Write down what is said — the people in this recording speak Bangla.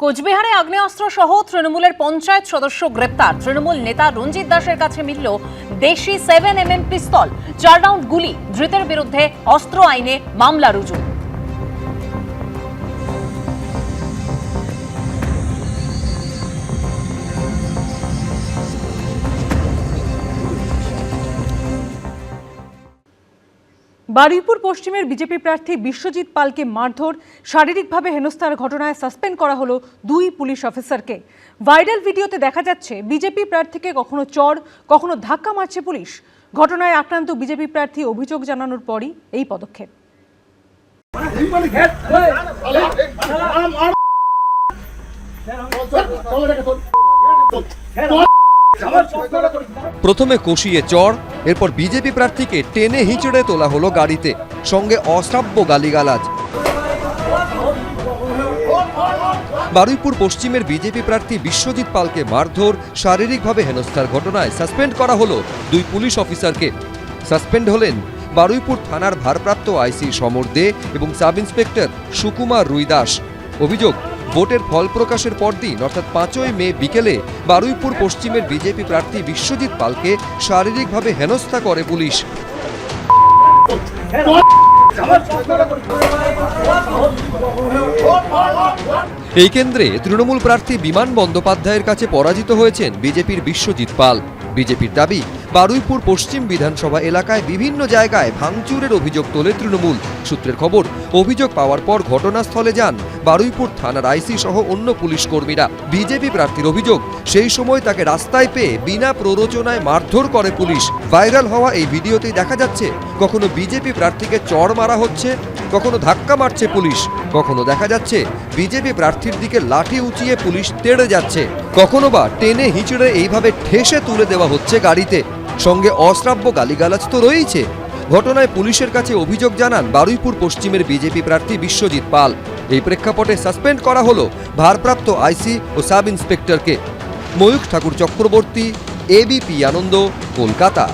কোচবিহারে আগ্নেয়াস্ত্র সহ তৃণমূলের পঞ্চায়েত সদস্য গ্রেপ্তার। তৃণমূল নেতা রঞ্জিত দাসের কাছে মিলল দেশি 7mm পিস্তল, 4 রাউন্ড গুলি। ধৃতের বিরুদ্ধে অস্ত্র আইনে মামলা রুজু। বারুইপুর পশ্চিমের বিজেপি প্রার্থী বিশ্বজিৎ পালকে মারধর, শারীরিকভাবে হেনস্থার ঘটনায় সাসপেন্ড করা হলো 2 পুলিশ অফিসারকে। ভাইরাল ভিডিওতে দেখা যাচ্ছে বিজেপি প্রার্থীকে কখনো চড়, কখনো ধাক্কা মারছে পুলিশ। ঘটনায় আক্রান্ত বিজেপি প্রার্থী অভিযোগ জানানোর পরই এই পদক্ষেপ। প্রথমে কষিয়ে চড়, এরপর বিজেপি প্রার্থীকে টেনে হিঁচড়ে তোলা হলো গাড়িতে, সঙ্গে অশ্রাব্য গালিগালাজ। বারুইপুর পশ্চিমের বিজেপি প্রার্থী বিশ্বজিৎ পালকে মারধর, শারীরিকভাবে হেনস্থার ঘটনায় সাসপেন্ড করা হলো 2 পুলিশ অফিসারকে। সাসপেন্ড হলেন বারুইপুর থানার ভারপ্রাপ্ত আইসি সমর দে এবং সাব ইন্সপেক্টর সুকুমার রুইদাস। অভিযোগ, ভোটের ফল প্রকাশের পরদিন অর্থাৎ 5ই মে বিকেলে বারুইপুর পশ্চিমের বিজেপি প্রার্থী বিশ্বজিৎ পালকে শারীরিকভাবে হেনস্থা করে পুলিশ। এই কেন্দ্রে তৃণমূল প্রার্থী বিমান বন্দ্যোপাধ্যায়ের কাছে পরাজিত হয়েছেন বিজেপির বিশ্বজিৎ পাল। বিজেপির দাবি, বারুইপুর পশ্চিম বিধানসভা এলাকায় বিভিন্ন জায়গায় ভাঙচুরের অভিযোগ তোলে তৃণমূল। সূত্রের খবর, অভিযোগ পাওয়ার পর ঘটনাস্থলে যান বারুইপুর থানার আইসি সহ অন্য পুলিশ কর্মীরা। বিজেপি প্রার্থীর অভিযোগ, সেই সময় তাকে রাস্তায় পেয়ে বিনা প্ররোচনায় মারধর করে পুলিশ। ভাইরাল হওয়া এই ভিডিওতেই দেখা যাচ্ছে কখনো বিজেপি প্রার্থীকে চড় মারা হচ্ছে, কখনো ধাক্কা মারছে পুলিশ, কখনো দেখা যাচ্ছে বিজেপি প্রার্থীর দিকে লাঠি উঁচিয়ে পুলিশ তেড়ে যাচ্ছে, কখনো বা টেনে হিঁচড়ে এইভাবে ঠেসে তুলে দেওয়া হচ্ছে গাড়িতে, সঙ্গে অশ্রাব্য গালিগালাজ তো রয়েছে। ঘটনায় পুলিশের কাছে অভিযোগ জানান বারুইপুর পশ্চিমের বিজেপি প্রার্থী বিশ্বজিৎ পাল। এই প্রেক্ষাপটে সাসপেন্ড করা হলো ভারপ্রাপ্ত আইসি ও সাব ইন্সপেক্টরকে। ময়ূখ ঠাকুর চক্রবর্তী, এবিপি আনন্দ, কলকাতা।